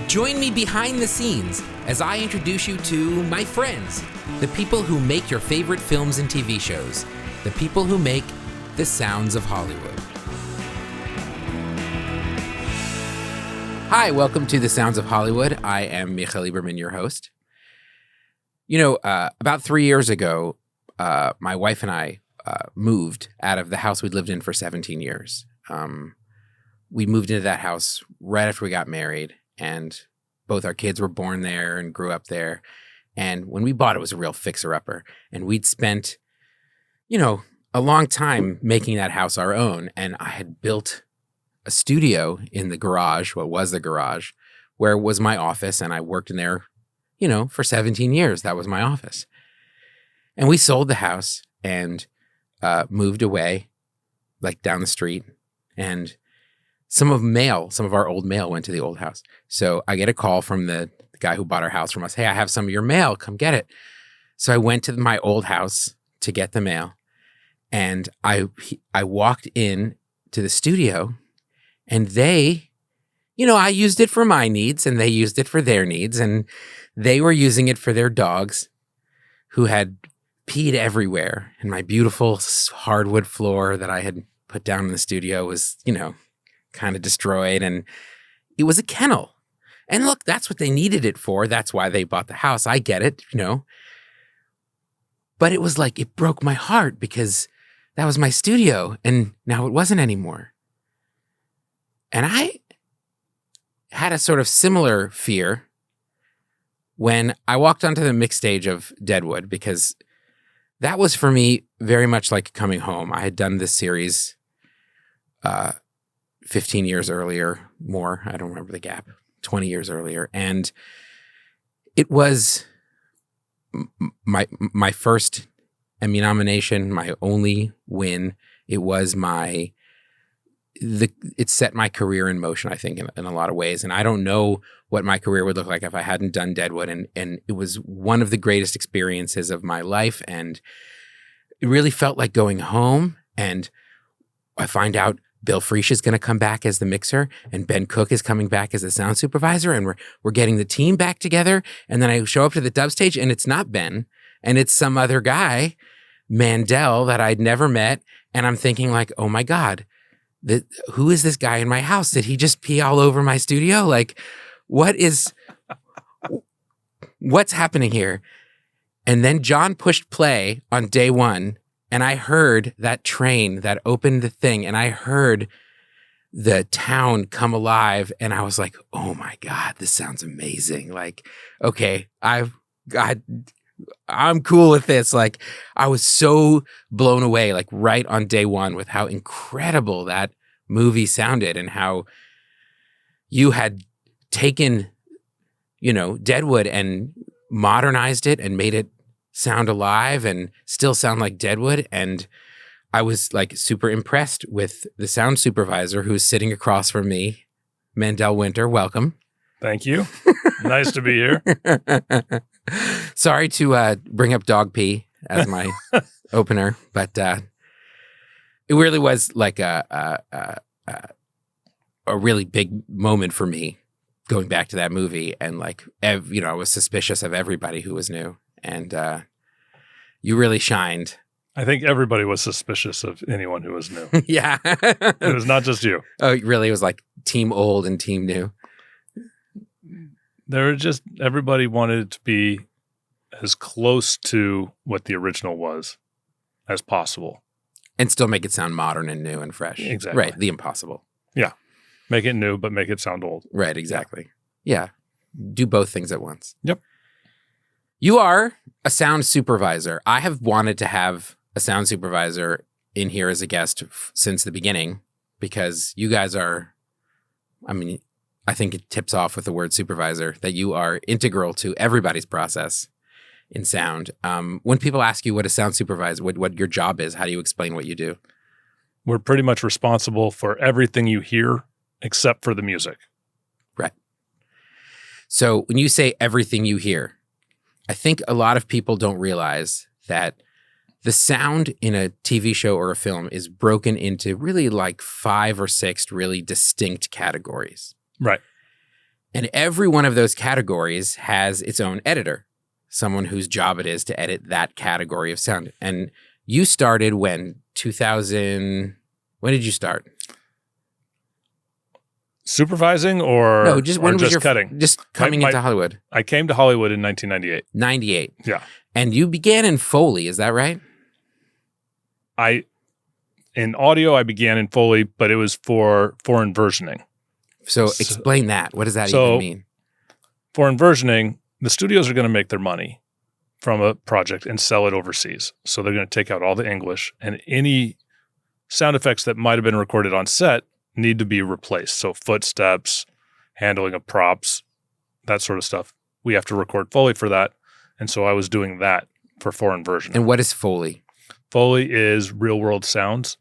Join me behind the scenes as I introduce you to my friends, the people who make your favorite films and TV shows, the people who make the sounds of Hollywood. Hi, welcome to the Sounds of Hollywood. I am Michael Lieberman, your host. You know, about 3 years ago, my wife and I moved out of the house we'd lived in for 17 years. We moved into that house right after we got married, and both our kids were born there and grew up there. And when we bought it, it was a real fixer-upper. And we'd spent, a long time making that house our own. And I had built a studio in the garage, what was the garage, where was my office. And I worked in there, for 17 years. That was my office. And we sold the house and moved away, like down the street. And some of our old mail went to the old house. So I get a call from the guy who bought our house from us. Hey, I have some of your mail. Come get it. So I went to my old house to get the mail. And I walked in to the studio, and they, I used it for my needs and they used it for their needs. And they were using it for their dogs who had peed everywhere. And my beautiful hardwood floor that I had put down in the studio was, kind of destroyed, and it was a kennel. And look, that's what they needed it for. That's why they bought the house. I get it, But it was like, it broke my heart because that was my studio and now it wasn't anymore. And I had a sort of similar fear when I walked onto the mix stage of Deadwood, because that was for me very much like coming home. I had done this series 15 years earlier, more, I don't remember the gap, 20 years earlier. And it was my first Emmy nomination, my only win. It was it set my career in motion, I think, in a lot of ways. And I don't know what my career would look like if I hadn't done Deadwood. And it was one of the greatest experiences of my life. And it really felt like going home. And I find out Bill Frisch is going to come back as the mixer, and Ben Cook is coming back as the sound supervisor, and we're getting the team back together. And then I show up to the dub stage, and it's not Ben, and it's some other guy, Mandell, that I'd never met. And I'm thinking like, oh my God, who is this guy in my house? Did he just pee all over my studio? Like, what's happening here? And then John pushed play on day one, and I heard that train that opened the thing, and I heard the town come alive, and I was like, oh my God, this sounds amazing. Like, okay, I'm cool with this. Like, I was so blown away, like right on day one, with how incredible that movie sounded and how you had taken, Deadwood and modernized it and made it sound alive and still sound like Deadwood. And I was like super impressed with the sound supervisor who's sitting across from me, Mandell Winter. Welcome. Thank you. Nice to be here. Sorry to bring up dog pee as my opener, but it really was like a really big moment for me going back to that movie. And like, I was suspicious of everybody who was new. And you really shined. I think everybody was suspicious of anyone who was new. Yeah. It was not just you. Oh, really? It was like team old and team new. Everybody wanted it to be as close to what the original was as possible. And still make it sound modern and new and fresh. Exactly. Right. The impossible. Yeah. Make it new, but make it sound old. Right. Exactly. Yeah. Do both things at once. Yep. You are a sound supervisor. I have wanted to have a sound supervisor in here as a guest since the beginning, because you guys are, I think it tips off with the word supervisor that you are integral to everybody's process in sound. When people ask you what a sound supervisor, what your job is, how do you explain what you do? We're pretty much responsible for everything you hear except for the music. Right. So when you say everything you hear, I think a lot of people don't realize that the sound in a TV show or a film is broken into really like 5 or 6 really distinct categories. Right. And every one of those categories has its own editor, someone whose job it is to edit that category of sound. And you started when? 2000. When did you start? Supervising or no? Just when was your cutting? Just coming into Hollywood. I came to Hollywood in 1998. 98. Yeah. And you began in Foley, is that right? In audio, I began in Foley, but it was for foreign versioning. So explain that. What does that even mean? Foreign versioning, the studios are going to make their money from a project and sell it overseas. So they're going to take out all the English, and any sound effects that might have been recorded on set need to be replaced. So footsteps, handling of props, that sort of stuff. We have to record Foley for that. And so I was doing that for foreign versioning. And what is Foley? Foley is real-world sounds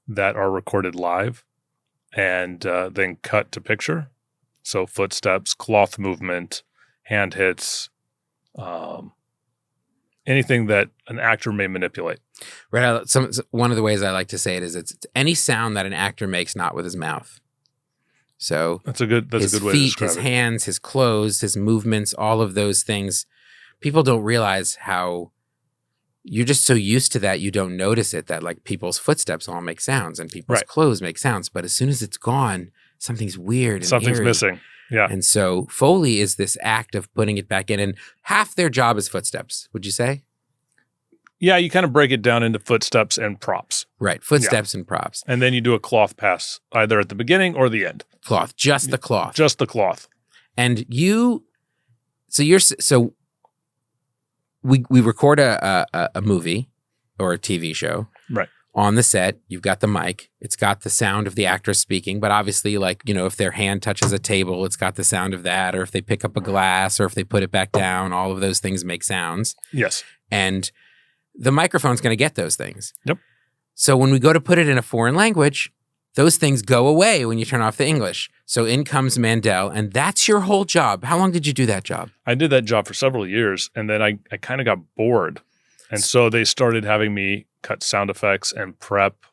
that are recorded live and then cut to picture. So footsteps, cloth movement, hand hits, anything that an actor may manipulate. Right. One of the ways I like to say it is it's any sound that an actor makes not with his mouth. So that's a good way to describe it. His feet, his hands, his clothes, his movements, all of those things. People don't realize how you're just so used to that you don't notice it, that like people's footsteps all make sounds and people's clothes make sounds. But as soon as it's gone, something's weird and something's eerie. Missing. Yeah. And so Foley is this act of putting it back in, and half their job is footsteps, would you say? Yeah, you kind of break it down into footsteps and props. Right, footsteps and props. And then you do a cloth pass either at the beginning or the end. Cloth, just the cloth. Just the cloth. And we record a movie or a TV show. Right. On the set, you've got the mic. It's got the sound of the actress speaking, but obviously, like, you know, if their hand touches a table, it's got the sound of that, or if they pick up a glass, or if they put it back down, all of those things make sounds. Yes. And the microphone's going to get those things. Yep. So when we go to put it in a foreign language, those things go away when you turn off the English. So in comes Mandell, and that's your whole job. How long did you do that job? I did that job for several years, and then I kind of got bored. And so they started having me cut sound effects and prep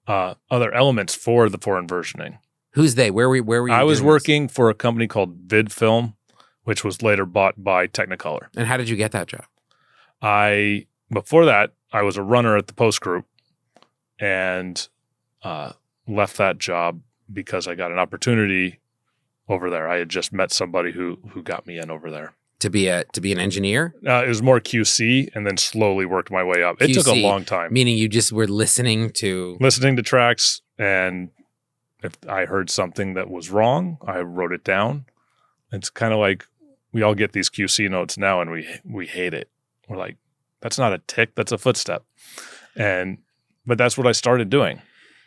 other elements for the foreign versioning. Who's they? Where were you? I was working for a company called VidFilm, which was later bought by Technicolor. And how did you get that job? Before that, I was a runner at the Post Group and left that job because I got an opportunity over there. I had just met somebody who got me in over there. To be an engineer? It was more QC, and then slowly worked my way up. It took a long time. Meaning you just were listening to tracks, and if I heard something that was wrong, I wrote it down. It's kind of like we all get these QC notes now, and we hate it. We're like, that's not a tick, that's a footstep. But that's what I started doing.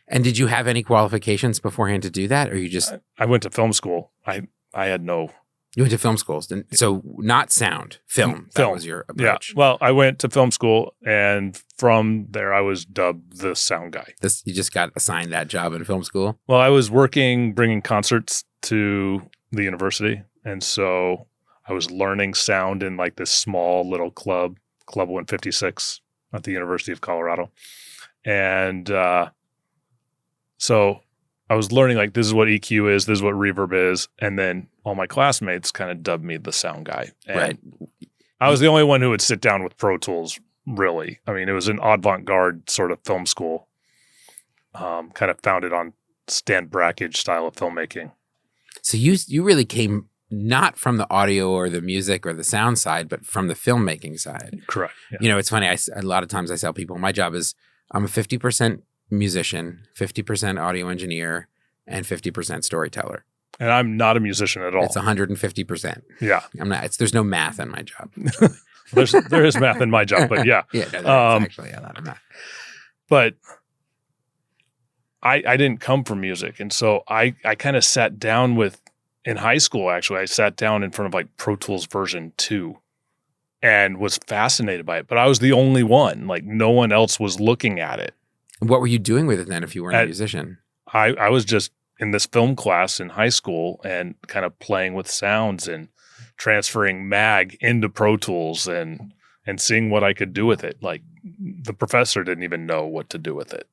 And did you have any qualifications beforehand to do that, or you just? I went to film school. I had no. You went to film schools, so not sound, film. That was your approach. Yeah. Well, I went to film school, and from there, I was dubbed the sound guy. You just got assigned that job in film school? Well, I was bringing concerts to the university, and so I was learning sound in like this small little club, Club 156 at the University of Colorado. And so I was learning, like, this is what EQ is, this is what reverb is. And then all my classmates kind of dubbed me the sound guy. And right. I was the only one who would sit down with Pro Tools, really. I mean, it was an avant-garde sort of film school, kind of founded on Stan Brakhage style of filmmaking. So you really came not from the audio or the music or the sound side, but from the filmmaking side. Correct. Yeah. You know, it's funny. A lot of times I tell people my job is I'm a 50% musician, 50% audio engineer, and 50% storyteller. And I'm not a musician at all. It's 150%. Yeah. I'm not. There's no math in my job. There is math in my job, but yeah. Yeah, no, there's actually a lot of math. But I didn't come from music. And so I kind of sat down in high school, actually, I sat down in front of like Pro Tools version 2 and was fascinated by it. But I was the only one. Like, no one else was looking at it. What were you doing with it then if you weren't a musician? I was just in this film class in high school and kind of playing with sounds and transferring mag into Pro Tools and seeing what I could do with it. Like, the professor didn't even know what to do with it.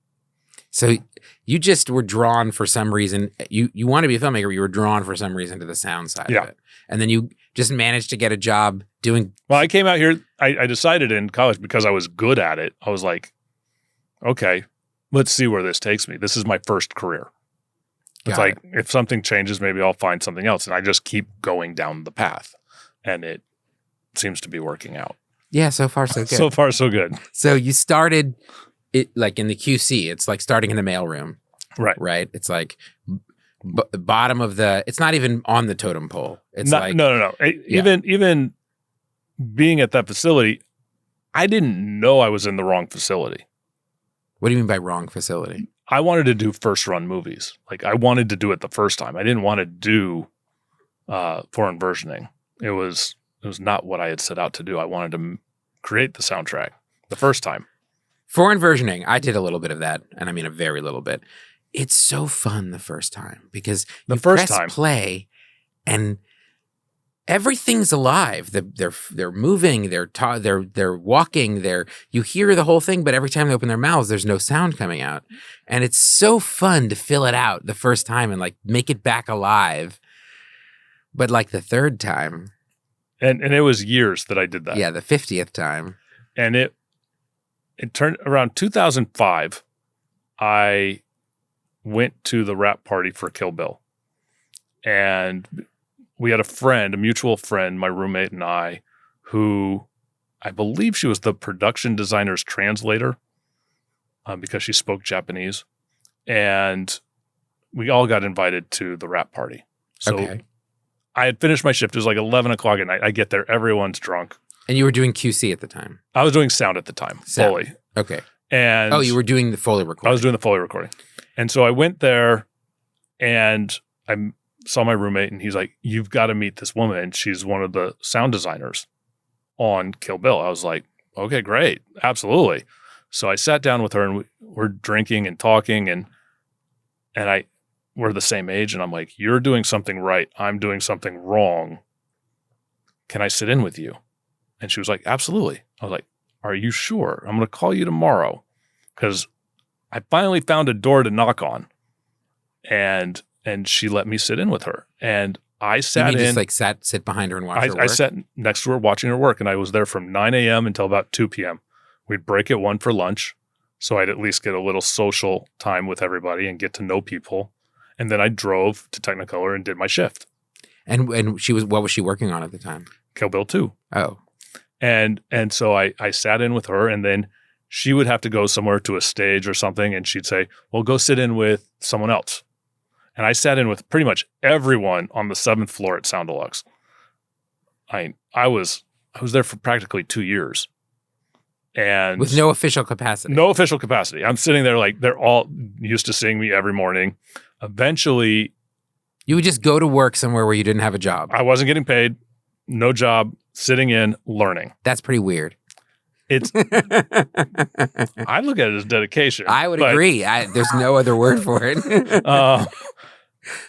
So you just were drawn for some reason. You want to be a filmmaker, but you were drawn for some reason to the sound side of it. And then you just managed to get a job doing. Well, I came out here, I decided in college because I was good at it. I was like, okay, let's see where this takes me. This is my first career. It's like, if something changes, maybe I'll find something else. And I just keep going down the path. And it seems to be working out. Yeah, so far so good. So far so good. So you started it like in the QC. It's like starting in the mailroom. Right? It's like bottom of the, it's not even on the totem pole. It's No. Even being at that facility, I didn't know I was in the wrong facility. What do you mean by wrong facility? I wanted to do first run movies. Like I wanted to do it the first time. I didn't want to do foreign versioning. It was not what I had set out to do. I wanted to create the soundtrack the first time. Foreign versioning, I did a little bit of that, and I mean a very little bit. It's so fun the first time because you press play and everything's alive. They're moving, they're walking, you hear the whole thing, but every time they open their mouths, there's no sound coming out. And it's so fun to fill it out the first time and like make it back alive. But like the third time. And it was years that I did that. Yeah, the 50th time. And it turned around 2005. I went to the wrap party for Kill Bill. And we had a mutual friend, my roommate and I, who I believe she was the production designer's translator because she spoke Japanese. And we all got invited to the wrap party. So I had finished my shift. It was like 11 o'clock at night. I get there. Everyone's drunk. And you were doing QC at the time? I was doing sound at the time, Foley. Okay. And you were doing the Foley recording. I was doing the Foley recording. And so I went there and I saw my roommate and he's like, you've got to meet this woman. And she's one of the sound designers on Kill Bill. I was like, okay, great. Absolutely. So I sat down with her and we're drinking and talking and we're the same age. And I'm like, you're doing something right. I'm doing something wrong. Can I sit in with you? And she was like, absolutely. I was like, are you sure? I'm going to call you tomorrow because I finally found a door to knock on. And she let me sit in with her. And I sat in. Just like sit behind her and watch her work? I sat next to her watching her work. And I was there from 9 a.m. until about 2 p.m. We'd break at 1 for lunch. So I'd at least get a little social time with everybody and get to know people. And then I drove to Technicolor and did my shift. And what was she working on at the time? Kill Bill 2. Oh. And so I sat in with her and then she would have to go somewhere to a stage or something. And she'd say, well, go sit in with someone else. And I sat in with pretty much everyone on the 7th floor at Sound Deluxe. I was there for practically 2 years. And with no official capacity. No official capacity. I'm sitting there like they're all used to seeing me every morning. Eventually, you would just go to work somewhere where you didn't have a job. I wasn't getting paid, no job, sitting in, learning. That's pretty weird. It's I look at it as dedication. I would agree. There's no other word for it.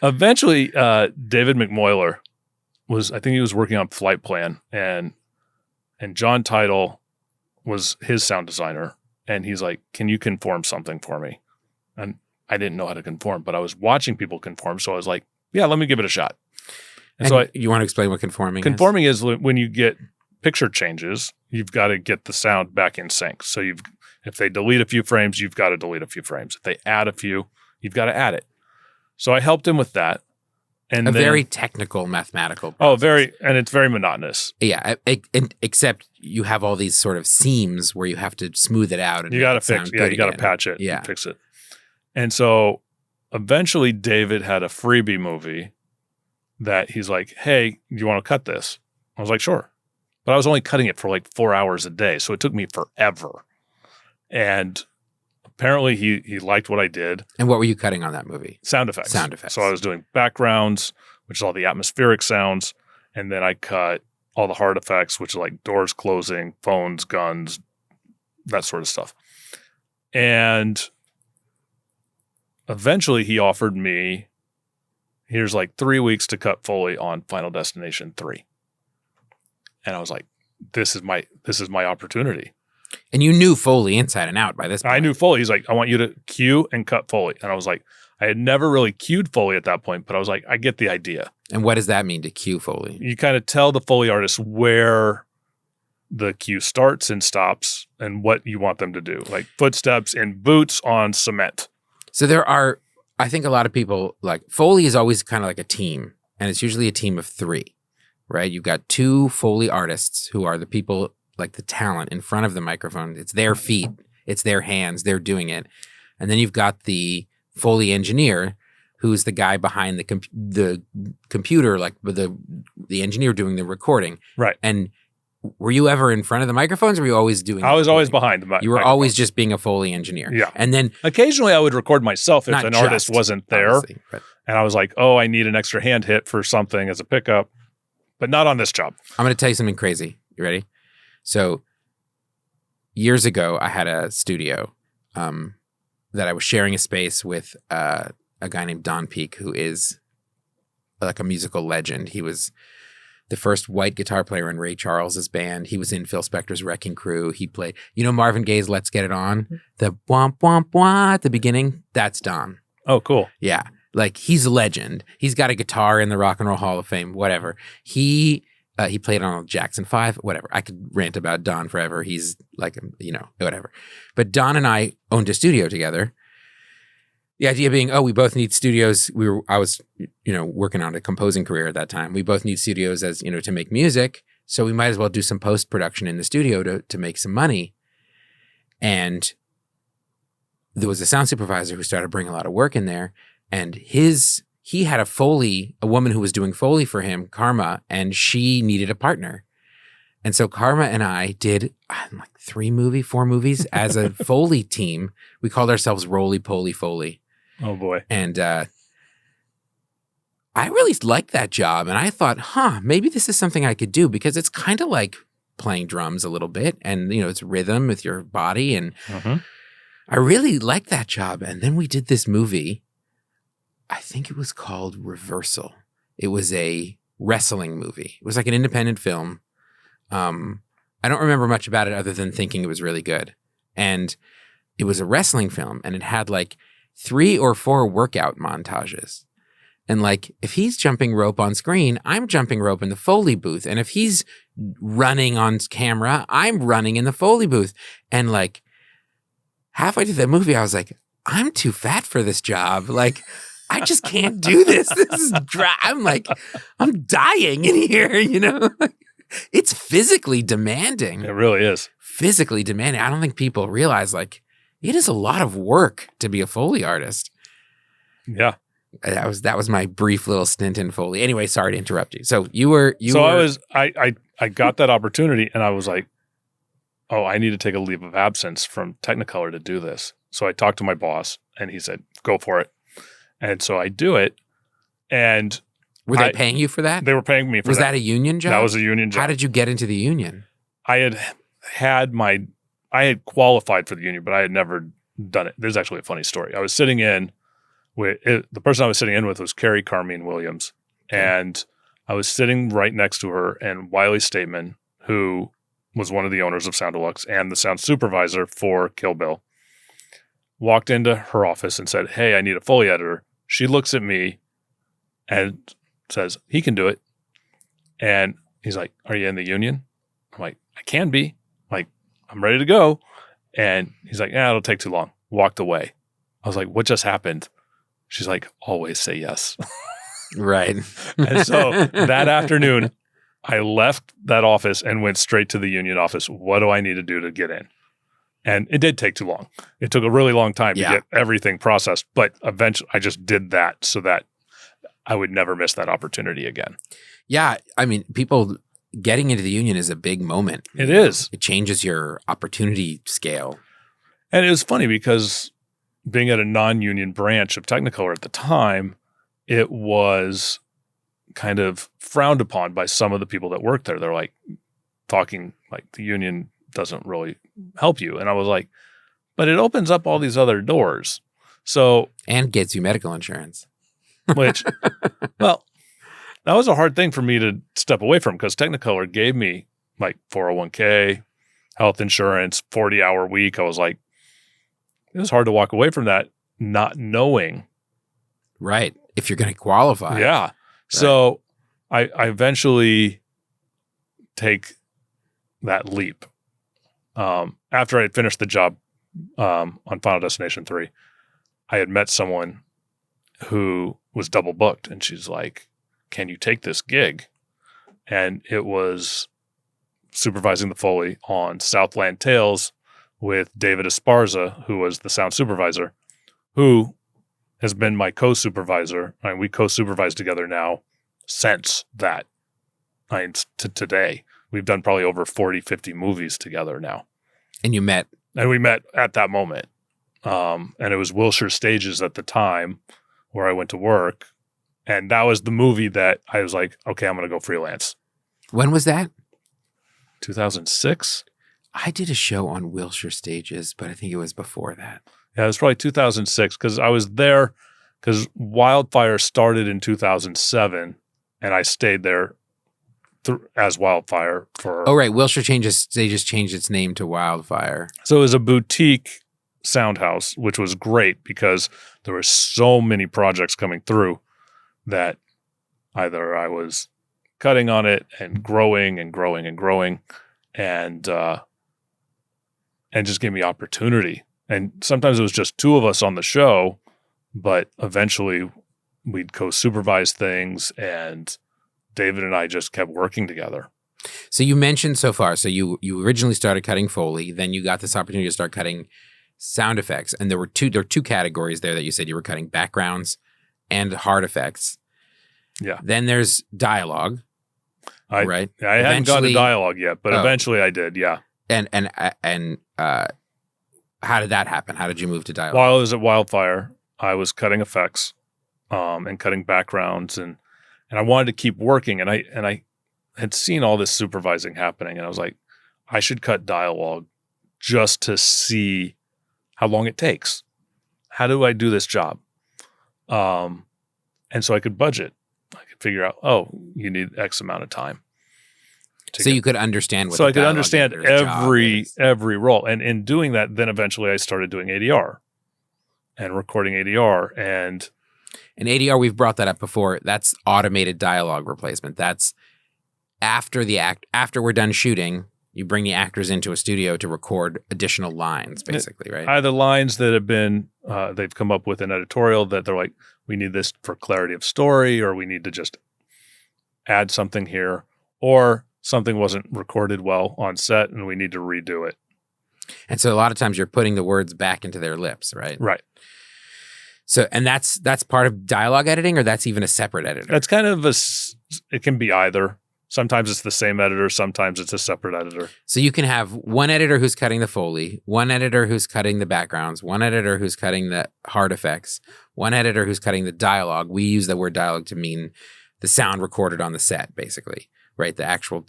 Eventually, David McMoyler I think he was working on Flight Plan, and John Title was his sound designer. And he's like, can you conform something for me? And I didn't know how to conform, but I was watching people conform. So I was like, yeah, let me give it a shot. And so you want to explain what conforming is? Conforming is when you get picture changes, you've got to get the sound back in sync. So if they delete a few frames, you've got to delete a few frames. If they add a few, you've got to add it. So I helped him with that. And very technical, mathematical process. And it's very monotonous. Yeah, except you have all these sort of seams where you have to smooth it out. And you got to fix it. Yeah, you got to patch it and fix it. And so eventually David had a freebie movie that he's like, hey, do you want to cut this? I was like, sure. But I was only cutting it for like 4 hours a day. So it took me forever. And apparently he liked what I did. And what were you cutting on that movie? Sound effects. So I was doing backgrounds, which is all the atmospheric sounds. And then I cut all the hard effects, which are like doors closing, phones, guns, that sort of stuff. And eventually he offered me, here's like 3 weeks to cut Foley on Final Destination 3. And I was like, this is my opportunity. And you knew Foley inside and out by this point. I knew Foley. He's like, I want you to cue and cut Foley. And I was like, I had never really cued Foley at that point, but I was like, I get the idea. And what does that mean to cue Foley? You kind of tell the Foley artist where the cue starts and stops and what you want them to do, like footsteps in boots on cement. So there are, I think a lot of people, like Foley is always kind of like a team, and it's usually a team of 3, right? You've got 2 Foley artists who are the people, like the talent in front of the microphone. It's their feet, it's their hands, they're doing it. And then you've got the Foley engineer, who's the guy behind the computer, like the engineer doing the recording. Right. And were you ever in front of the microphones, or were you always doing I was always behind the You were microphone. always just being a Foley engineer. Yeah. And then occasionally I would record myself if not an just, artist wasn't there. but And I was like, oh, I need an extra hand hit for something as a pickup, but not on this job. I'm going to tell you something crazy. You ready? So years ago, I had a studio that I was sharing a space with a guy named Don Peake, who is like a musical legend. He was the first white guitar player in Ray Charles's band. He was in Phil Spector's Wrecking Crew. He played, Marvin Gaye's Let's Get It On? The womp, womp, womp at the beginning? That's Don. Oh, cool. Yeah. Like, he's a legend. He's got a guitar in the Rock and Roll Hall of Fame, whatever. He played on Jackson 5, whatever. I could rant about Don forever. He's like, whatever. But Don and I owned a studio together. The idea being, we both need studios. I was, working on a composing career at that time. We both need studios as, to make music. So we might as well do some post-production in the studio to make some money. And there was a sound supervisor who started bringing a lot of work in there. And he had a woman who was doing Foley for him, Karma, and she needed a partner. And so Karma and I did like 4 movies as a Foley team. We called ourselves Roly Poly Foley. Oh, boy. And I really liked that job. And I thought, maybe this is something I could do, because it's kind of like playing drums a little bit. And, it's rhythm with your body. And I really liked that job. And then we did this movie. I think it was called Reversal. It was a wrestling movie. It was like an independent film. I don't remember much about it other than thinking it was really good. And it was a wrestling film, and it had like 3 or 4 workout montages. And like, if he's jumping rope on screen, I'm jumping rope in the Foley booth. And if he's running on camera, I'm running in the Foley booth. And like, halfway through the movie, I was like, I'm too fat for this job. Like, I just can't do this. This is dry. I'm dying in here, It's physically demanding. It really is. Physically demanding. I don't think people realize, like, it is a lot of work to be a Foley artist. Yeah. That was my brief little stint in Foley. Anyway, sorry to interrupt you. So I got that opportunity, and I was like, oh, I need to take a leave of absence from Technicolor to do this. So I talked to my boss, and he said, go for it. And so I do it. And were they paying you for that? They were paying me for that. Was that a union job? That was a union job. How did you get into the union? I had qualified for the union, but I had never done it. There's actually a funny story. I was sitting in with the person I was sitting in with was Carrie Carmine Williams. And I was sitting right next to her, and Wiley Stateman, who was one of the owners of Sound Deluxe and the sound supervisor for Kill Bill, walked into her office and said, hey, I need a Foley editor. She looks at me and says, he can do it. And he's like, are you in the union? I'm like, I can be. Like, I'm ready to go. And he's like, it'll take too long. Walked away. I was like, what just happened? She's like, always say yes. Right. And so that afternoon, I left that office and went straight to the union office. What do I need to do to get in? And it did take too long. It took a really long time to get everything processed. But eventually, I just did that so that I would never miss that opportunity again. Yeah. I mean, people getting into the union is a big moment. It is. It changes your opportunity scale. And it was funny because being at a non-union branch of Technicolor at the time, it was kind of frowned upon by some of the people that worked there. They're like talking like the union doesn't really help you. And I was like, but it opens up all these other doors. So and gets you medical insurance. Which, well, that was a hard thing for me to step away from because Technicolor gave me like 401k. health insurance, 40-hour week. I was like, it was hard to walk away from that, not knowing. Right. If you're going to qualify. Yeah. Right. So I eventually take that leap. After I had finished the job on Final Destination 3, I had met someone who was double booked, and she's like, can you take this gig? And it was supervising the Foley on Southland Tales with David Esparza, who was the sound supervisor, who has been my co-supervisor. I mean, we co-supervise together now since that. To today. We've done probably over 40, 50 movies together now. And you met? And we met at that moment. And it was Wilshire Stages at the time where I went to work. And that was the movie that I was like, okay, I'm going to go freelance. When was that? 2006? I did a show on Wilshire Stages, but I think it was before that. Yeah, it was probably 2006 because I was there because Wildfire started in 2007 and I stayed there as Wildfire for... Oh, right. Wilshire Stages changed its name to Wildfire. So it was a boutique sound house, which was great because there were so many projects coming through that either I was cutting on it and growing and growing and growing and just gave me opportunity. And sometimes it was just two of us on the show, but eventually we'd co-supervise things and David and I just kept working together. So you mentioned so far, so you originally started cutting Foley, then you got this opportunity to start cutting sound effects. And there were two categories there that you said you were cutting: backgrounds and hard effects. Yeah. Then there's dialogue, right? I hadn't gone to dialogue yet, but eventually I did, yeah. And how did that happen? How did you move to dialogue? While I was at Wildfire, I was cutting effects and cutting backgrounds, and I wanted to keep working. And I had seen all this supervising happening, and I was like, I should cut dialogue just to see how long it takes. How do I do this job? And so I could budget. I could figure out, you need X amount of time. So you could understand what I could understand every role. And in doing that, then eventually I started doing ADR and recording ADR. And ADR, we've brought that up before. That's automated dialogue replacement. That's after we're done shooting, you bring the actors into a studio to record additional lines, basically, right? Either lines that have been, they've come up with an editorial that they're like, we need this for clarity of story, or we need to just add something here, or something wasn't recorded well on set and we need to redo it. And so a lot of times you're putting the words back into their lips, right? Right. So, and that's part of dialogue editing, or that's even a separate editor? That's kind of it can be either. Sometimes it's the same editor, sometimes it's a separate editor. So you can have one editor who's cutting the Foley, one editor who's cutting the backgrounds, one editor who's cutting the hard effects, one editor who's cutting the dialogue. We use the word dialogue to mean the sound recorded on the set, basically, right? The actors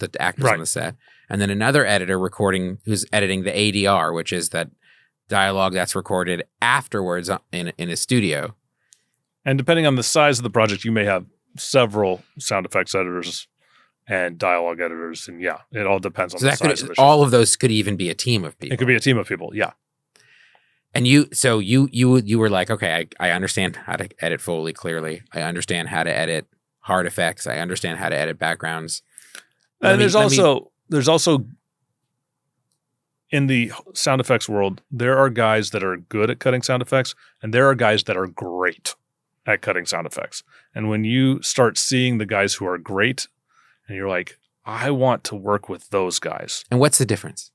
on the set. And then another editor who's editing the ADR, which is that dialogue that's recorded afterwards in a studio. And depending on the size of the project, you may have several sound effects editors and dialogue editors. And yeah, it all depends on the size of the show. All of those could even be a team of people. It could be a team of people, yeah. And you were like, okay, I understand how to edit Foley clearly. I understand how to edit hard effects. I understand how to edit backgrounds. And there's also in the sound effects world, there are guys that are good at cutting sound effects, and there are guys that are great at cutting sound effects. And when you start seeing the guys who are great, and you're like, I want to work with those guys. And what's the difference?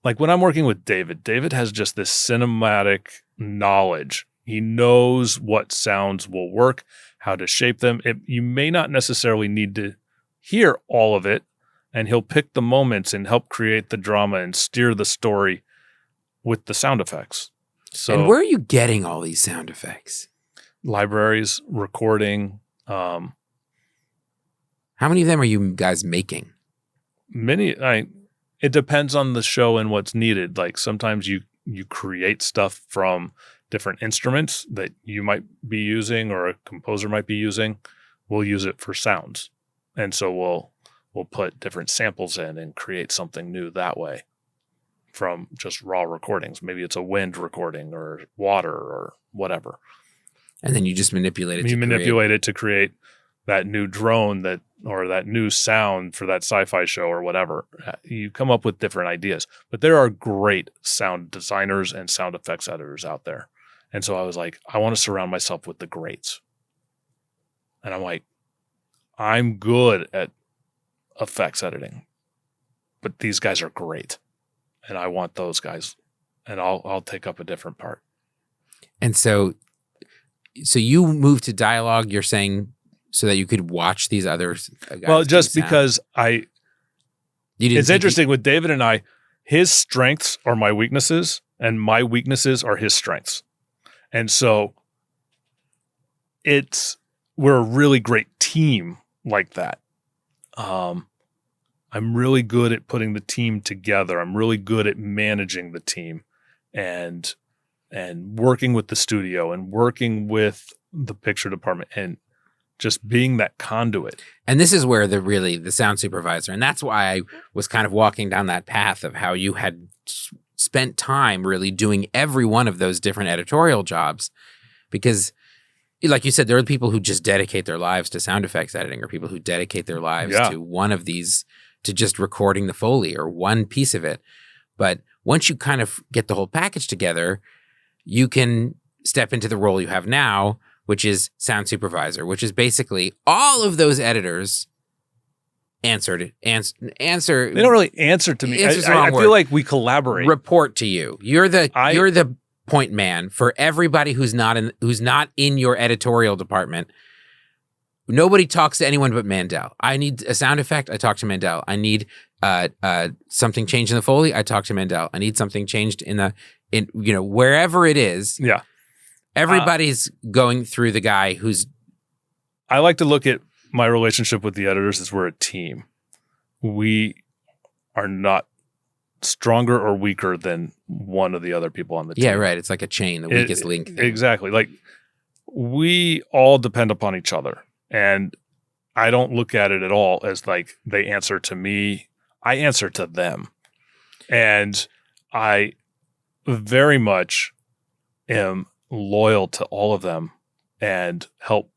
Like when I'm working with David has just this cinematic knowledge. He knows what sounds will work, how to shape them. You may not necessarily need to hear all of it, and he'll pick the moments and help create the drama and steer the story with the sound effects. So, and where are you getting all these sound effects? Libraries, recording. How many of them are you guys making? Many. It depends on the show and what's needed. Like sometimes you create stuff from different instruments that you might be using or a composer might be using. We'll use it for sounds. And so we'll put different samples in and create something new that way from just raw recordings. Maybe it's a wind recording or water or whatever. And then you just manipulate it. You manipulate it to create that new drone or that new sound for that sci-fi show or whatever. You come up with different ideas. But there are great sound designers and sound effects editors out there. And so I was like, I want to surround myself with the greats. And I'm like, I'm good at effects editing, but these guys are great. And I want those guys. And I'll take up a different part. And so you moved to dialogue, you're saying, so that you could watch these others? Well, just because it's interesting with David and I, his strengths are my weaknesses and my weaknesses are his strengths. And so we're a really great team like that. I'm really good at putting the team together. I'm really good at managing the team and working with the studio and working with the picture department and just being that conduit. And this is where the sound supervisor, and that's why I was kind of walking down that path of how you had spent time really doing every one of those different editorial jobs. Because like you said, there are people who just dedicate their lives to sound effects editing, or people who dedicate their lives to one of these, to just recording the Foley or one piece of it. But once you kind of get the whole package together, you can step into the role you have now, which is sound supervisor, which is basically all of those editors answer. They don't really answer to me. I feel like we collaborate. Report to you. You're the point man for everybody who's not in your editorial department. Nobody talks to anyone but Mandell. I need a sound effect, I talk to Mandell. I need something changed in the Foley, I talk to Mandell. I need something changed in wherever it is. Yeah. Everybody's going through the guy who's... I like to look at my relationship with the editors as we're a team. We are not stronger or weaker than one of the other people on the team. Yeah, right. It's like a chain, the weakest link thing. Exactly. Like, we all depend upon each other. And I don't look at it at all as like they answer to me. I answer to them. And I very much am loyal to all of them and help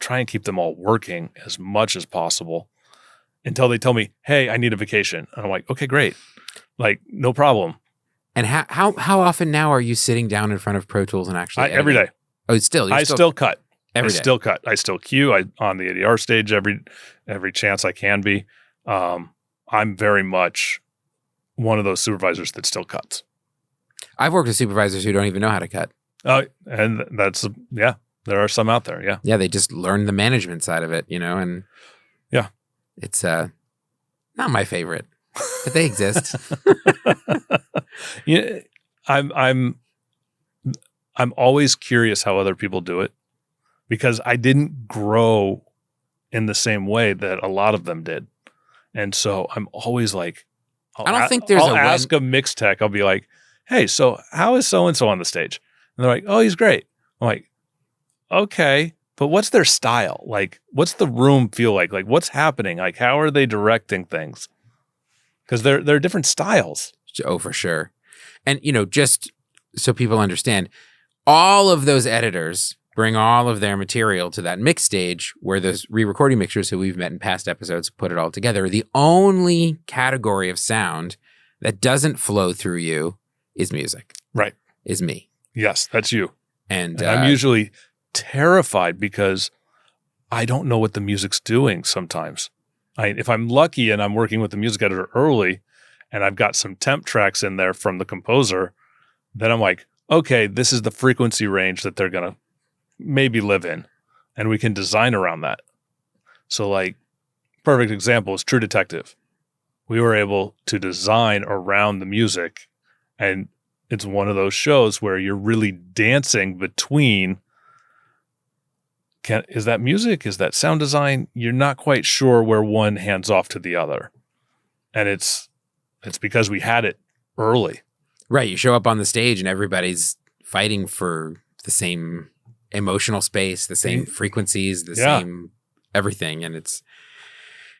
try and keep them all working as much as possible until they tell me, hey, I need a vacation. And I'm like, okay, great. Like, no problem. And how often now are you sitting down in front of Pro Tools and actually every day. Oh, still? I still cut. Every day. Still cut. I still cue. On the ADR stage every chance I can be. I'm very much one of those supervisors that still cuts. I've worked with supervisors who don't even know how to cut. And that's, there are some out there. Yeah. Yeah. They just learn the management side of it, and yeah, it's not my favorite, but they exist. Yeah. I'm always curious how other people do it because I didn't grow in the same way that a lot of them did. And so I'm always like, I'll ask a mix tech. I'll be like, hey, so how is so-and-so on the stage? And they're like, oh, he's great. I'm like, okay, but what's their style? Like, what's the room feel like? Like, what's happening? Like, how are they directing things? Because there are different styles. Oh, for sure. And, just so people understand, all of those editors bring all of their material to that mix stage where those re-recording mixers who we've met in past episodes put it all together. The only category of sound that doesn't flow through you is music. Right. Is me. Yes, that's you. And I'm usually terrified because I don't know what the music's doing sometimes. If I'm lucky and I'm working with the music editor early and I've got some temp tracks in there from the composer, then I'm like, okay, this is the frequency range that they're going to maybe live in, and we can design around that. So like, perfect example is True Detective. We were able to design around the music, and it's one of those shows where you're really dancing between, is that music? Is that sound design? You're not quite sure where one hands off to the other. And it's because we had it early. Right. You show up on the stage and everybody's fighting for the same emotional space, the same frequencies, the same everything. And it's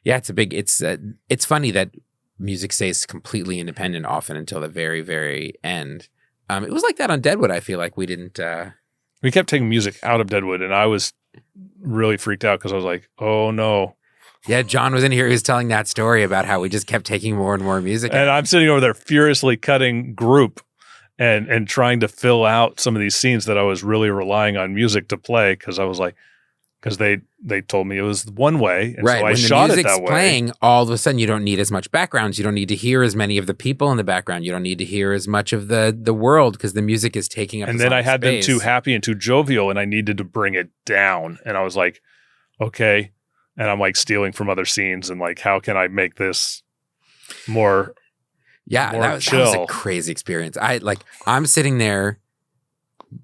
Yeah, it's funny that music stays completely independent often until the very, very end. It was like that on Deadwood. I feel like we didn't. We kept taking music out of Deadwood, and I was really freaked out because I was like, "Oh no!" Yeah, John was in here. He was telling that story about how we just kept taking more and more music. And I'm sitting over there furiously cutting group and trying to fill out some of these scenes that I was really relying on music to play because I was like, because they told me it was one way, and right. so I when shot the it music's that way. playing, all of a sudden you don't need as much backgrounds. You don't need to hear as many of the people in the background. You don't need to hear as much of the world because the music is taking up. And then I had space. them too happy and too jovial, and I needed to bring it down. And I was like, okay. And I'm like stealing from other scenes, and like, how can I make this more? Yeah, more that was a crazy experience. I'm sitting there,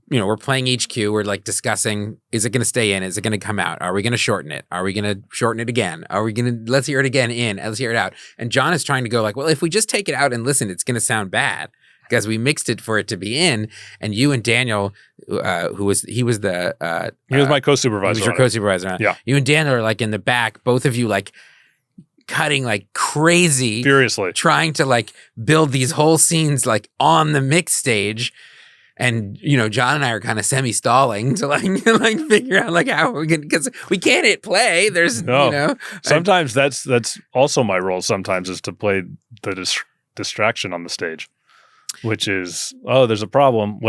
we're playing HQ. We're like discussing, is it going to stay in? Is it going to come out? Are we going to shorten it? Are we going to shorten it again? Are we going to, let's hear it again in, let's hear it out. And John is trying to go like, well, if we just take it out and listen, it's going to sound bad because we mixed it for it to be in. And you and Daniel, he was my co-supervisor. He was your co-supervisor. Yeah. You and Daniel are like in the back, both of you like cutting like crazy, furiously, trying to like build these whole scenes like on the mix stage. And, John and I are kind of semi-stalling to like figure out like how we're going to, because we can't hit play. There's, no. Sometimes that's also my role sometimes is to play the distraction on the stage, which is, there's a problem.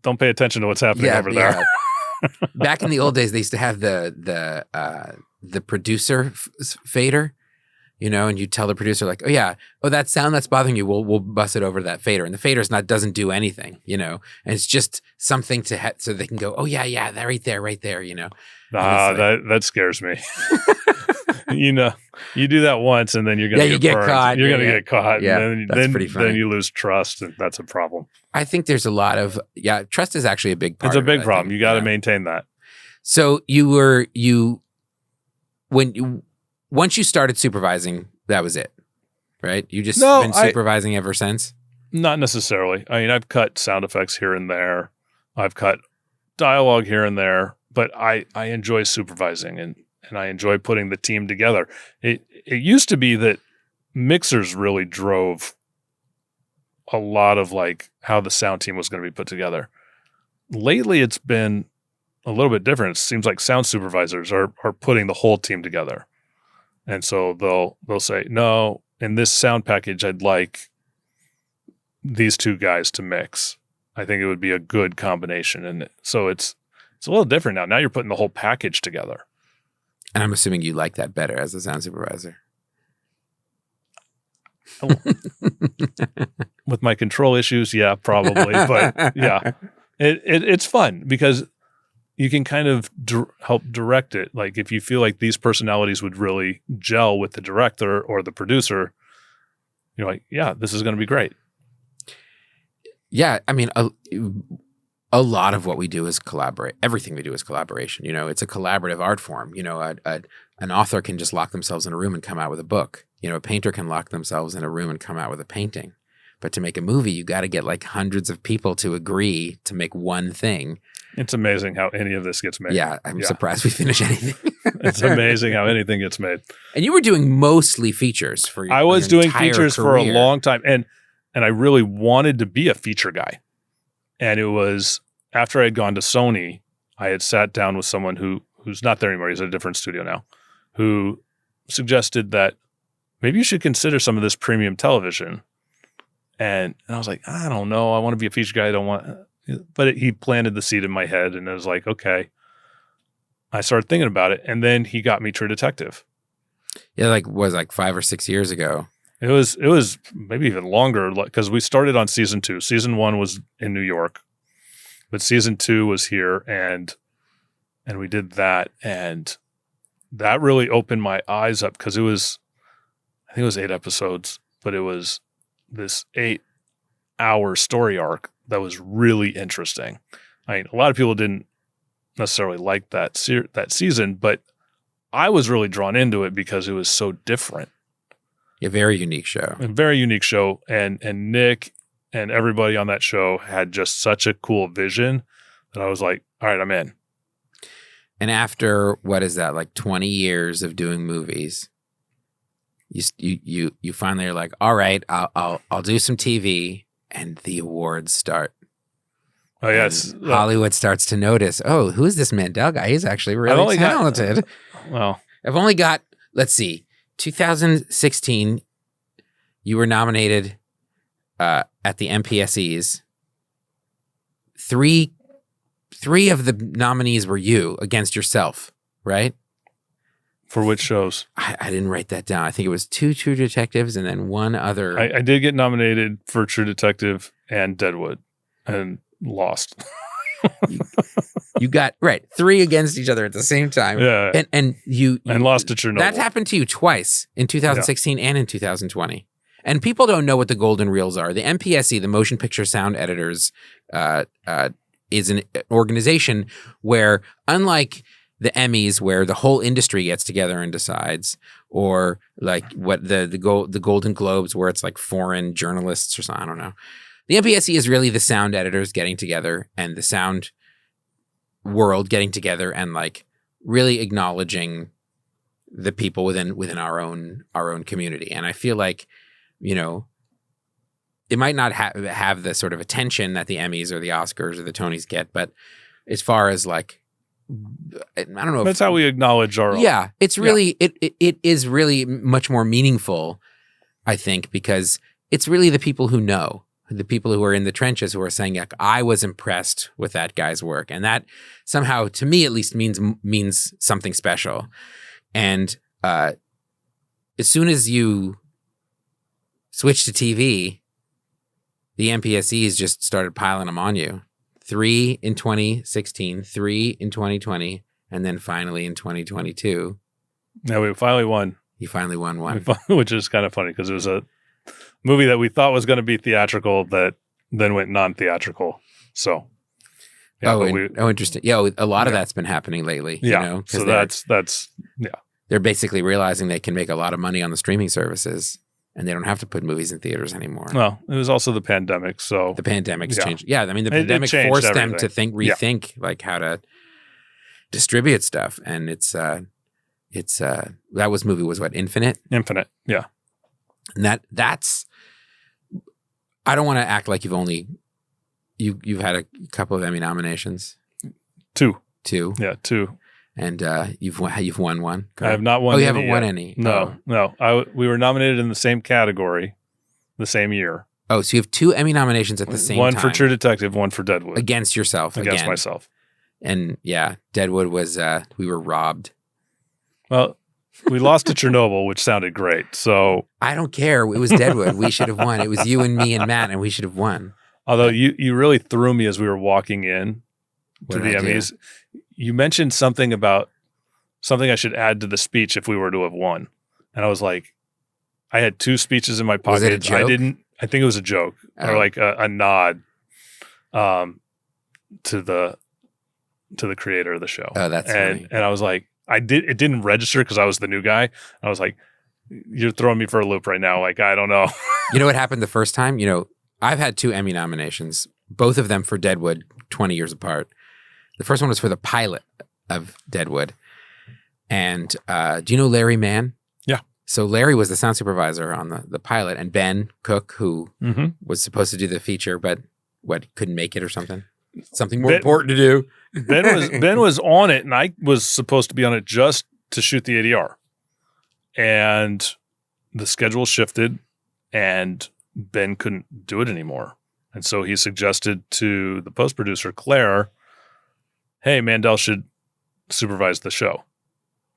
Don't pay attention to what's happening over there. Back in the old days, they used to have the producer fader. And you tell the producer like, that sound that's bothering you, we'll bust it over to that fader, and the fader doesn't do anything, and it's just something to so they can go, that right there, that scares me. You do that once, and then you're gonna get burned. Caught. You're gonna get caught, yeah, and that's pretty funny. Then you lose trust, and that's a problem. I think there's a lot of trust is actually a big part. It's a big problem. You got to maintain that. So once you started supervising, that was it, right? You just been supervising ever since? Not necessarily. I mean, I've cut sound effects here and there. I've cut dialogue here and there, but I enjoy supervising and I enjoy putting the team together. It used to be that mixers really drove a lot of like how the sound team was going to be put together. Lately, it's been a little bit different. It seems like sound supervisors are putting the whole team together. And so they'll say, no, in this sound package, I'd like these two guys to mix. I think it would be a good combination. And so it's a little different now. Now you're putting the whole package together. And I'm assuming you like that better as a sound supervisor. With my control issues, yeah, probably. But yeah, it's fun because you can kind of help direct it. Like if you feel like these personalities would really gel with the director or the producer, you're like, yeah, this is going to be great. Yeah. I mean, a lot of what we do is collaborate. Everything we do is collaboration. It's a collaborative art form. An author can just lock themselves in a room and come out with a book. A painter can lock themselves in a room and come out with a painting. But to make a movie, you got to get like hundreds of people to agree to make one thing. It's amazing how any of this gets made. Yeah, I'm surprised we finish anything. It's amazing how anything gets made. And you were doing mostly features for your I was doing features career. for a long time. And I really wanted to be a feature guy. And it was after I had gone to Sony, I had sat down with someone who's not there anymore. He's at a different studio now, who suggested that maybe you should consider some of this premium television. And I was like, I don't know. I want to be a feature guy. I don't want... But he planted the seed in my head, and it was like, okay. I started thinking about it, and then he got me True Detective. Yeah, was 5 or 6 years ago. It was maybe even longer because we started on season 2. Season 1 was in New York, but season 2 was here, and we did that, and that really opened my eyes up because I think it was 8 episodes, but it was this 8-hour story arc that was really interesting. I mean, a lot of people didn't necessarily like that season, but I was really drawn into it because it was so different. A very unique show. A very unique show. And Nick and everybody on that show had just such a cool vision that I was like, all right, I'm in. And after, what is that, 20 years of doing movies, you finally are like, all right, I'll do some TV, and the awards start. Oh yes, Hollywood starts to notice. Oh, who is this Mandell guy? He's actually really talented. I've only got, let's see, 2016. You were nominated at the MPSEs. Three of the nominees were you against yourself, right? For which shows? I didn't write that down. I think it was 2 True Detectives and then one other. I did get nominated for True Detective and Deadwood and lost. You got, right, 3 against each other at the same time. Yeah. And you lost to Chernobyl. That happened to you twice, in 2016 and in 2020. And people don't know what the golden reels are. The MPSE, the Motion Picture Sound Editors, is an organization where, unlike the Emmys, where the whole industry gets together and decides, or like what the Golden Globes, where it's like foreign journalists or something, I don't know. The MPSE is really the sound editors getting together and the sound world getting together and like really acknowledging the people within our own community. And I feel like, you know, it might not have the sort of attention that the Emmys or the Oscars or the Tonys get, but as far as like, I don't know. That's how we acknowledge our own. Yeah, it's really it is really much more meaningful, I think, because it's really the people who know, the people who are in the trenches who are saying, like, I was impressed with that guy's work, and that somehow, to me at least, means something special. And as soon as you switch to TV, the MPSEs just started piling them on you. 3 in 2016, 3 in 2020, and then finally in 2022. Yeah, we finally won. You finally won one. Which is kind of funny because it was a movie that we thought was going to be theatrical that then went non-theatrical. So, yeah, interesting. Yeah, a lot of that's been happening lately. Yeah, you know, so that's they're basically realizing they can make a lot of money on the streaming services. And they don't have to put movies in theaters anymore. Well, it was also the pandemic, so the pandemic's changed. Yeah, I mean, the pandemic forced everything. them to rethink like how to distribute stuff. And that movie was what, Infinite? Infinite, yeah. And that's. I don't want to act like you've had a couple of Emmy nominations. 2. Yeah, 2. And you've won one. Correct? I have not won. Oh, you haven't won any. No. We were nominated in the same category, the same year. Oh, so you have 2 Emmy nominations at the same time. One for True Detective, one for Deadwood. Against yourself. Against myself. And yeah, Deadwood was we were robbed. Well, we lost to Chernobyl, which sounded great. So I don't care. It was Deadwood. We should have won. It was you and me and Matt, and we should have won. Although you really threw me as we were walking in to the Emmys. You mentioned something about something I should add to the speech if we were to have won. And I was like, I had 2 speeches in my pocket. Was it a joke? I think it was a joke or like a nod to the creator of the show. Oh, that's funny. And I was like, it didn't register because I was the new guy. I was like, you're throwing me for a loop right now. Like, I don't know. You know what happened the first time? You know, I've had 2 Emmy nominations, both of them for Deadwood, 20 years apart. The first one was for the pilot of Deadwood. And do you know Larry Mann? Yeah. So Larry was the sound supervisor on the pilot, and Ben Cook, who was supposed to do the feature, but couldn't make it or something. Something more important to do. Ben was on it, and I was supposed to be on it just to shoot the ADR. And the schedule shifted, and Ben couldn't do it anymore. And so he suggested to the post-producer, Claire, hey, Mandell should supervise the show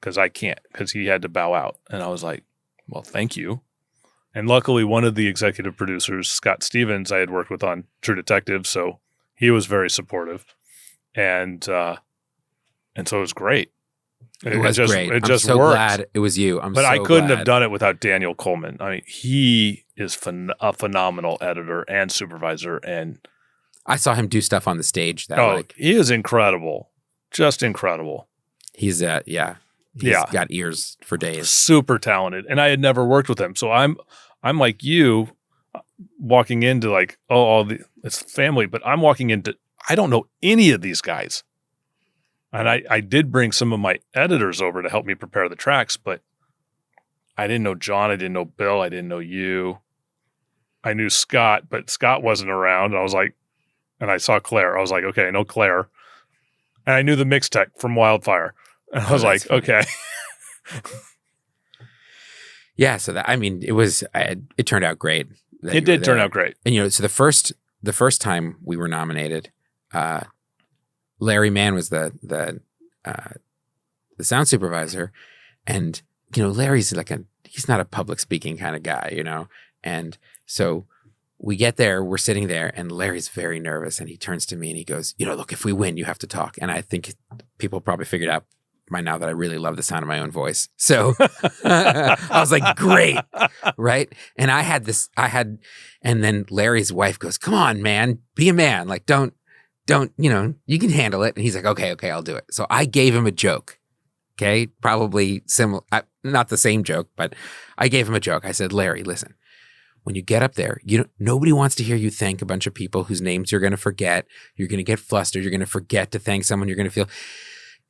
because I can't, because he had to bow out. And I was like, well, thank you. And luckily, one of the executive producers, Scott Stevens, I had worked with on True Detective, so he was very supportive. And so it was great. It was great. It I'm just so worked. glad it was you. But I couldn't have done it without Daniel Coleman. I mean, he is a phenomenal editor and supervisor, and I saw him do stuff on the stage he is incredible. Just incredible. He's got ears for days. Super talented. And I had never worked with him. So I'm like you walking into like, it's family, but I'm walking into, I don't know any of these guys. And I did bring some of my editors over to help me prepare the tracks, but I didn't know John. I didn't know Bill. I didn't know you. I knew Scott, but Scott wasn't around. I was like, and I saw Claire. I was like, okay, I know Claire. And I knew the mix tech from Wildfire. And I was like, funny. okay. Yeah, so that, I mean, it turned out great. It did turn out great. And so the first time we were nominated, Larry Mann was the sound supervisor, and Larry's he's not a public speaking kind of guy, and so we get there, we're sitting there, and Larry's very nervous, and he turns to me and he goes, look, if we win, you have to talk. And I think people probably figured out by now that I really love the sound of my own voice. So I was like, great. Right. And and then Larry's wife goes, come on, man, be a man. Like, don't, you can handle it. And he's like, okay, I'll do it. So I gave him a joke. Okay. Probably similar, not the same joke, but I gave him a joke. I said, Larry, listen, when you get up there, nobody wants to hear you thank a bunch of people whose names you're going to forget. You're going to get flustered. You're going to forget to thank someone. You're going to feel,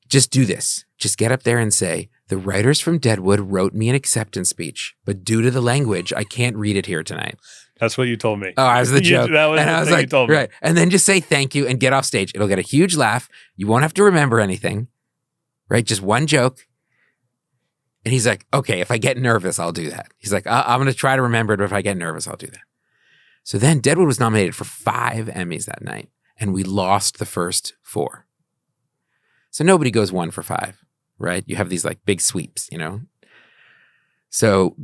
just do this. Just get up there and say, the writers from Deadwood wrote me an acceptance speech, but due to the language, I can't read it here tonight. That's what you told me. Oh, I was the joke. That was and the I was thing like, you told me. Right. And then just say thank you and get off stage. It'll get a huge laugh. You won't have to remember anything. Right? Just one joke. And he's like, okay, if I get nervous, I'll do that. He's like, I'm going to try to remember it, but if I get nervous, I'll do that. So then Deadwood was nominated for 5 Emmys that night, and we lost the first 4. So nobody goes 1 for 5, right? You have these big sweeps, So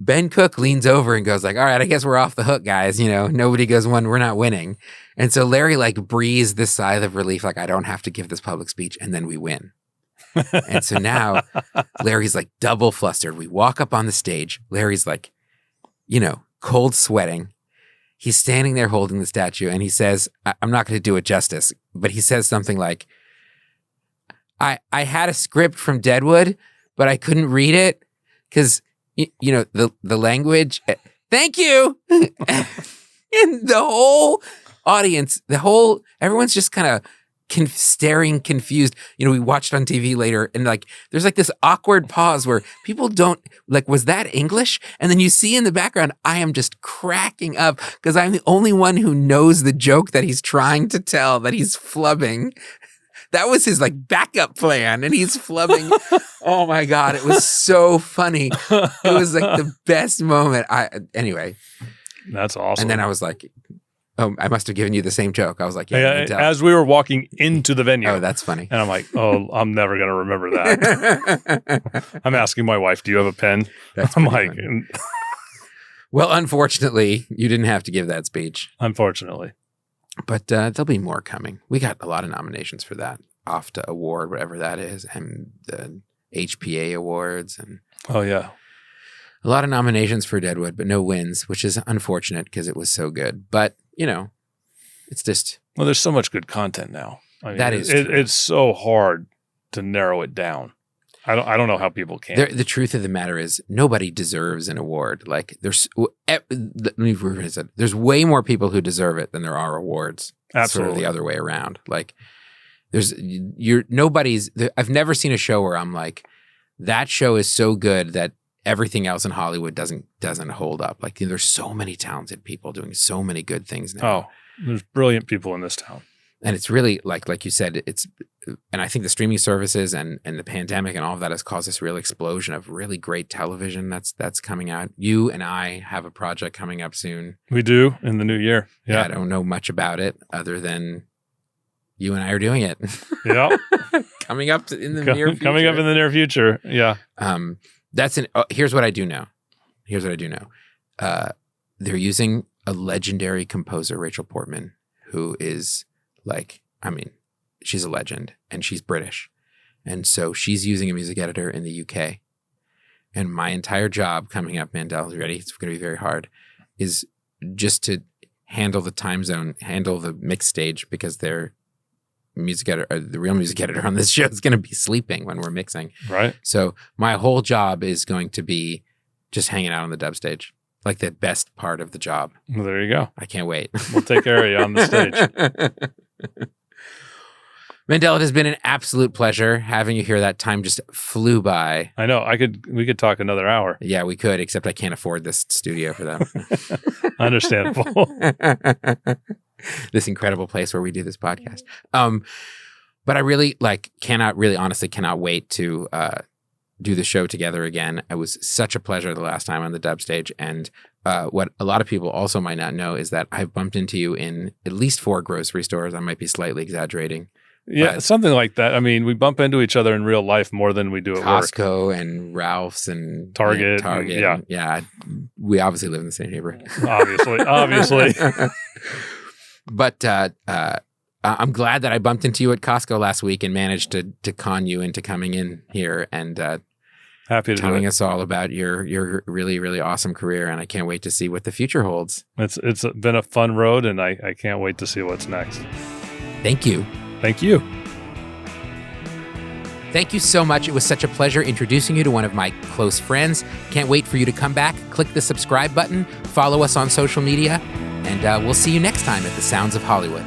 Ben Cook leans over and goes like, all right, I guess we're off the hook, guys. Nobody goes 1, we're not winning. And so Larry breathes this sigh of relief, I don't have to give this public speech, and then we win. And so now Larry's double flustered. We walk up on the stage. Larry's cold sweating. He's standing there holding the statue, and he says, I'm not going to do it justice, but he says something like, I had a script from Deadwood, but I couldn't read it because, the language. Thank you. And the whole audience, everyone's just kind of staring confused. We watched on TV later, and there's this awkward pause where people don't was that English? And then you see in the background, I am just cracking up because I'm the only one who knows the joke that he's trying to tell, that he's flubbing. That was his backup plan, and he's flubbing. Oh my God, it was so funny. It was the best moment. Anyway. That's awesome. And then I was like, oh, I must have given you the same joke. I was like, yeah. As we were walking into the venue. Oh, that's funny. And I'm like, oh, I'm never going to remember that. I'm asking my wife, do you have a pen? I'm like, well, unfortunately, you didn't have to give that speech. Unfortunately. But there'll be more coming. We got a lot of nominations for that OFTA award, whatever that is, and the HPA awards. And oh, yeah. A lot of nominations for Deadwood, but no wins, which is unfortunate because it was so good. But, it's just... Well, there's so much good content now. I mean, that is true. It's so hard to narrow it down. I don't know how people can. The truth of the matter is nobody deserves an award. There's way more people who deserve it than there are awards. Absolutely. Sort of the other way around. I've never seen a show where I'm like, that show is so good that everything else in Hollywood doesn't hold up. There's so many talented people doing so many good things now. Oh, there's brilliant people in this town. And it's really like you said, and I think the streaming services and the pandemic and all of that has caused this real explosion of really great television that's coming out. You and I have a project coming up soon. We do in the new year. Yeah. I don't know much about it other than you and I are doing it. Yeah. Coming up in the near future. Coming up in the near future. Yeah. Here's what I do know. They're using a legendary composer, Rachel Portman, who is she's a legend, and she's British. And so she's using a music editor in the UK. And my entire job coming up, Mandell, you ready? It's going to be very hard, is just to handle the time zone, handle the mix stage, because their music editor, the real music editor on this show is going to be sleeping when we're mixing. Right. So my whole job is going to be just hanging out on the dub stage. The best part of the job. Well, there you go. I can't wait. We'll take care of you on the stage. Mandell, it has been an absolute pleasure having you here. That time just flew by. I know. We could talk another hour. Yeah, we could, except I can't afford this studio for them. Understandable. This incredible place where we do this podcast. But I really honestly cannot wait to do the show together again. It was such a pleasure the last time on the Dub Stage. And what a lot of people also might not know is that I've bumped into you in at least 4 grocery stores. I might be slightly exaggerating. Yeah, something like that. I mean, we bump into each other in real life more than we do at work. Costco and Ralph's and Target. Yeah. We obviously live in the same neighborhood. Obviously. But I'm glad that I bumped into you at Costco last week and managed to con you into coming in here and happy to telling us all about your really, really awesome career. And I can't wait to see what the future holds. It's been a fun road, and I can't wait to see what's next. Thank you. Thank you. Thank you so much. It was such a pleasure introducing you to one of my close friends. Can't wait for you to come back. Click the subscribe button, follow us on social media, and we'll see you next time at the Sounds of Hollywood.